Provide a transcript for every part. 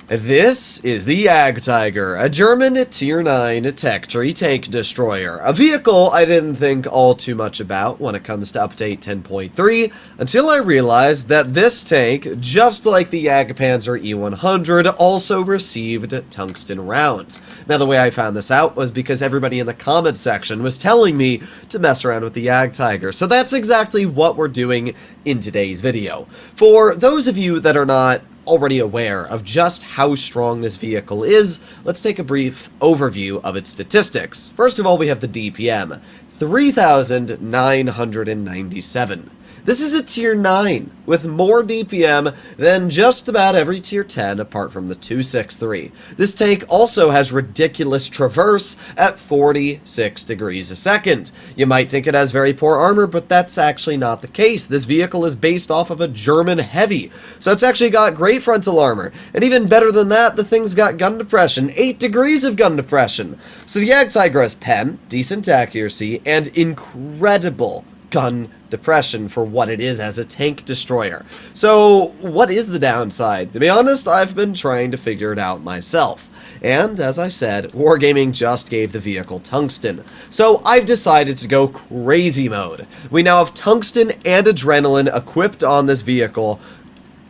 This is the Jagdtiger, a German Tier 9 tech tree tank destroyer, a vehicle I didn't think all too much about when it comes to update 10.3, until I realized that this tank, just like the Jagdpanzer E100, also received tungsten rounds. Now the way I found this out was because everybody in the comments section was telling me to mess around with the Jagdtiger, so that's exactly what we're doing in today's video. For those of you that are not already aware of just how strong this vehicle is, let's take a brief overview of its statistics. First of all, we have the DPM, 3,997. This is a Tier 9, with more DPM than just about every Tier 10 apart from the 263. This tank also has ridiculous traverse at 46 degrees a second. You might think it has very poor armor, but that's actually not the case. This vehicle is based off of a German heavy, so it's actually got great frontal armor. And even better than that, the thing's got gun depression, 8 degrees of gun depression. So the Jagdtiger has pen, decent accuracy, and incredible gun depression for what it is as a tank destroyer. So what is the downside? To be honest, I've been trying to figure it out myself. And as I said, Wargaming just gave the vehicle tungsten. So I've decided to go crazy mode. We now have tungsten and adrenaline equipped on this vehicle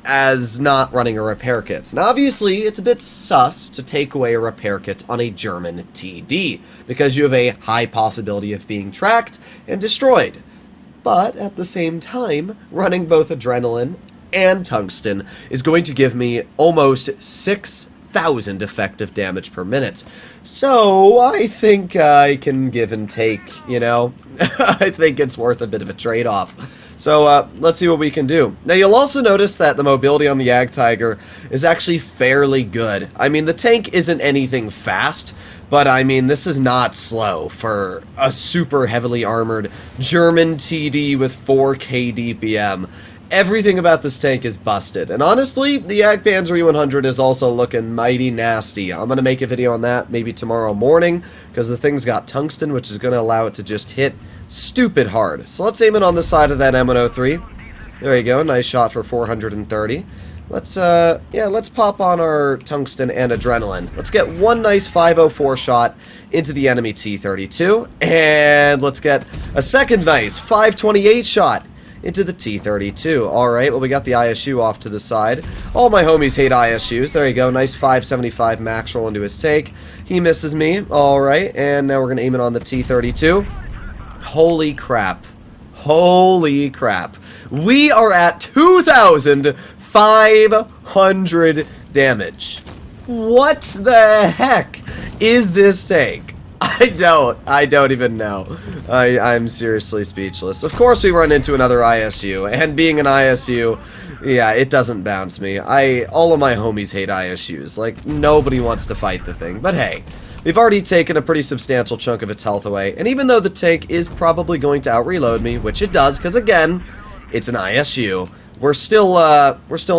as not running a repair kit. Now obviously it's a bit sus to take away a repair kit on a German TD, because you have a high possibility of being tracked and destroyed. But at the same time, running both adrenaline and tungsten is going to give me almost 6,000 effective damage per minute. So I think I can give and take, you know? I think it's worth a bit of a trade-off. So let's see what we can do. Now you'll also notice that the mobility on the Jagdtiger is actually fairly good. I mean, the tank isn't anything fast, but I mean, this is not slow for a super heavily armored German TD with 4k DPM. Everything about this tank is busted. And honestly, the Jagdpanzer E100 is also looking mighty nasty. I'm going to make a video on that maybe tomorrow morning, because the thing's got tungsten, which is going to allow it to just hit stupid hard. So let's aim it on the side of that M103. There you go, nice shot for 430. Let's pop on our tungsten and adrenaline. Let's get one nice 504 shot into the enemy T-32, and let's get a second nice 528 shot into the T-32. Alright, well we got the ISU off to the side. All my homies hate ISUs. There you go, nice 575 max roll into his take. He misses me. Alright, and now we're going to aim it on the T-32. Holy crap. Holy crap. We are at 2,500 damage. What the heck is this tank? I don't even know. I'm seriously speechless. Of course we run into another ISU, and being an ISU, yeah, it doesn't bounce me. All of my homies hate ISUs. Like, nobody wants to fight the thing. But hey, we've already taken a pretty substantial chunk of its health away, and even though the tank is probably going to out-reload me, which it does, because again, it's an ISU, we're still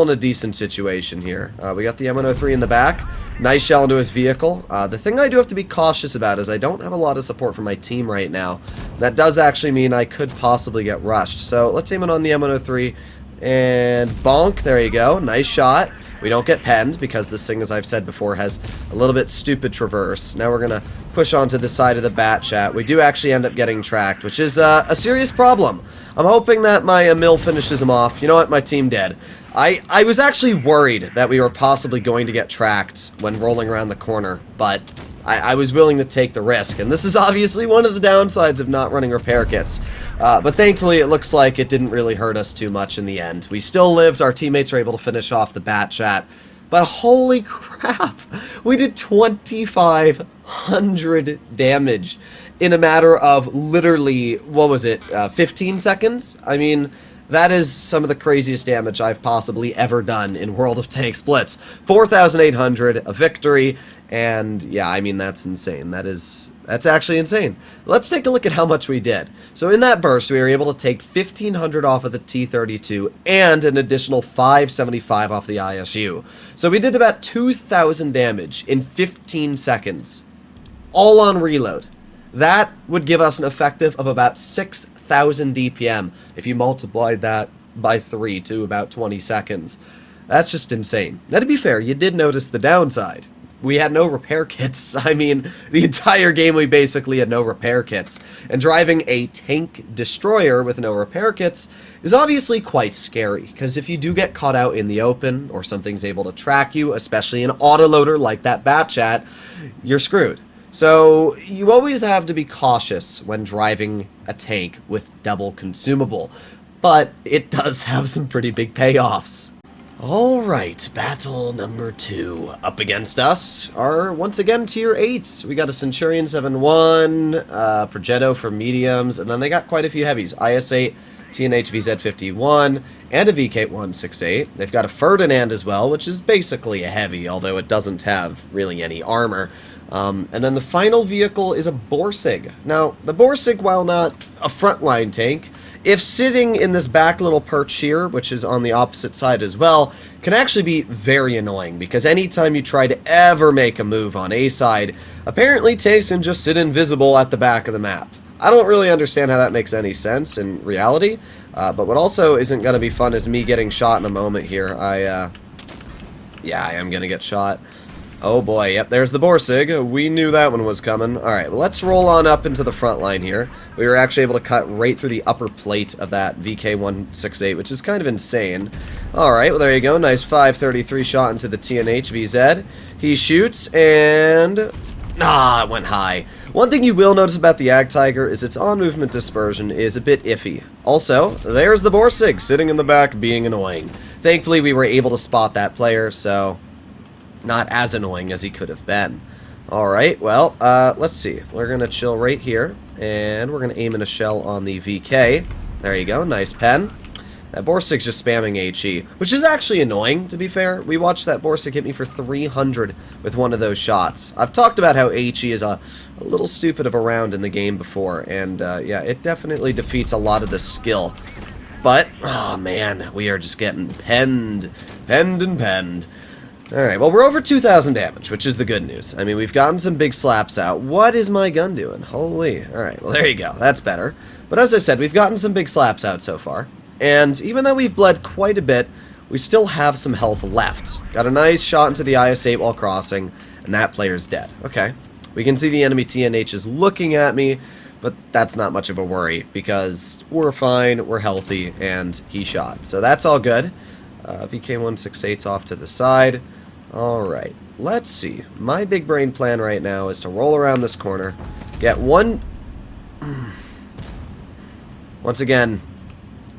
in a decent situation here. We got the M103 in the back. Nice shell into his vehicle. The thing I do have to be cautious about is I don't have a lot of support from my team right now. That does actually mean I could possibly get rushed. So let's aim it on the M103 and bonk. There you go. Nice shot. We don't get penned because this thing, as I've said before, has a little bit stupid traverse. Now we're going to push onto the side of the bat chat. We do actually end up getting tracked, which is a serious problem. I'm hoping that my mill finishes him off. You know what? My team did. I was actually worried that we were possibly going to get tracked when rolling around the corner, but I was willing to take the risk, and this is obviously one of the downsides of not running repair kits. But thankfully, it looks like it didn't really hurt us too much in the end. We still lived, our teammates were able to finish off the bat chat, but holy crap, we did 2,500 damage in a matter of literally, what was it, 15 seconds? I mean, that is some of the craziest damage I've possibly ever done in World of Tanks Blitz. 4,800, a victory, and yeah, I mean, that's insane. That's actually insane. Let's take a look at how much we did. So in that burst, we were able to take 1,500 off of the T-32 and an additional 575 off the ISU. So we did about 2,000 damage in 15 seconds, all on reload. That would give us an effective of about 6,000 DPM if you multiplied that by 3 to about 20 seconds. That's just insane. Now, to be fair, you did notice the downside. We had no repair kits. I mean, the entire game we basically had no repair kits. And driving a tank destroyer with no repair kits is obviously quite scary, because if you do get caught out in the open, or something's able to track you, especially an autoloader like that Batchat, you're screwed. So you always have to be cautious when driving a tank with double consumable, but it does have some pretty big payoffs. Alright, battle number 2. Up against us are, once again, tier 8s. We got a Centurion 7-1, Progetto for mediums, and then they got quite a few heavies. IS-8, TNH VZ-51, and a VK-168. They've got a Ferdinand as well, which is basically a heavy, although it doesn't have really any armor. And then the final vehicle is a Borsig. Now, the Borsig, while not a frontline tank, if sitting in this back little perch here, which is on the opposite side as well, can actually be very annoying, because anytime you try to ever make a move on A side, apparently tanks can just sit invisible at the back of the map. I don't really understand how that makes any sense in reality, but what also isn't going to be fun is me getting shot in a moment here. Yeah, I am going to get shot. Oh boy, yep, there's the Borsig. We knew that one was coming. Alright, well, let's roll on up into the front line here. We were actually able to cut right through the upper plate of that VK-168, which is kind of insane. Alright, well, there you go. Nice 533 shot into the TNH VZ. He shoots, and... it went high. One thing you will notice about the Jagdtiger is its on-movement dispersion is a bit iffy. Also, there's the Borsig sitting in the back being annoying. Thankfully, we were able to spot that player, so... not as annoying as he could have been. Alright, well, let's see. We're going to chill right here, and we're going to aim in a shell on the VK. There you go, nice pen. That Borsig's just spamming HE, which is actually annoying, to be fair. We watched that Borsig hit me for 300 with one of those shots. I've talked about how HE is a little stupid of a round in the game before, and yeah, it definitely defeats a lot of the skill. But, oh man, we are just getting penned. Alright, well, we're over 2,000 damage, which is the good news. I mean, we've gotten some big slaps out. What is my gun doing? Holy. Alright, well, there you go. That's better. But as I said, we've gotten some big slaps out so far. And even though we've bled quite a bit, we still have some health left. Got a nice shot into the IS-8 while crossing, and that player's dead. Okay. We can see the enemy TNH is looking at me, but that's not much of a worry, because we're fine, we're healthy, and he shot. So that's all good. VK-168's off to the side. Alright, let's see. My big brain plan right now is to roll around this corner, get one... Once again,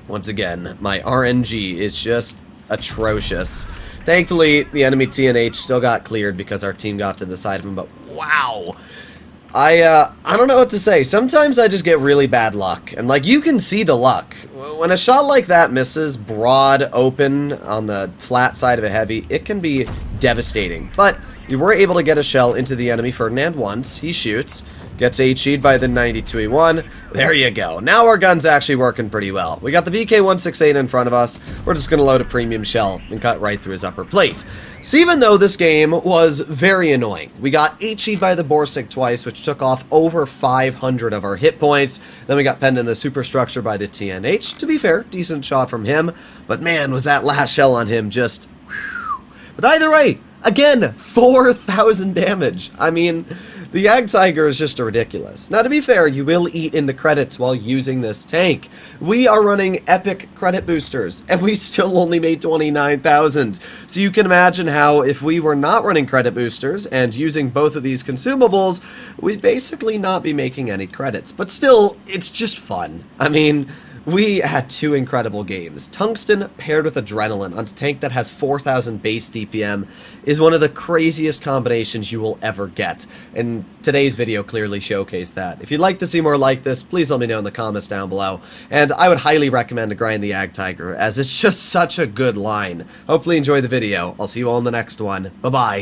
my RNG is just atrocious. Thankfully, the enemy TNH still got cleared because our team got to the side of him, but wow! I don't know what to say. Sometimes I just get really bad luck, and like, you can see the luck. When a shot like that misses broad open on the flat side of a heavy, it can be devastating. But we were able to get a shell into the enemy Ferdinand once. He shoots, gets HE'd by the 92E1. There you go. Now our gun's actually working pretty well. We got the VK-168 in front of us. We're just going to load a premium shell and cut right through his upper plate. So even though this game was very annoying, we got HE'd by the Borsig twice, which took off over 500 of our hit points. Then we got penned in the superstructure by the TNH. To be fair, decent shot from him. But man, was that last shell on him just... whew. But either way, again, 4,000 damage. I mean... the Jagtiger is just ridiculous. Now, to be fair, you will eat into credits while using this tank. We are running epic credit boosters, and we still only made 29,000. So you can imagine how, if we were not running credit boosters and using both of these consumables, we'd basically not be making any credits. But still, it's just fun. I mean... we had two incredible games. Tungsten paired with Adrenaline on a tank that has 4,000 base DPM is one of the craziest combinations you will ever get, and today's video clearly showcased that. If you'd like to see more like this, please let me know in the comments down below, and I would highly recommend to grind the Jagtiger, as it's just such a good line. Hopefully you enjoy the video. I'll see you all in the next one. Bye-bye.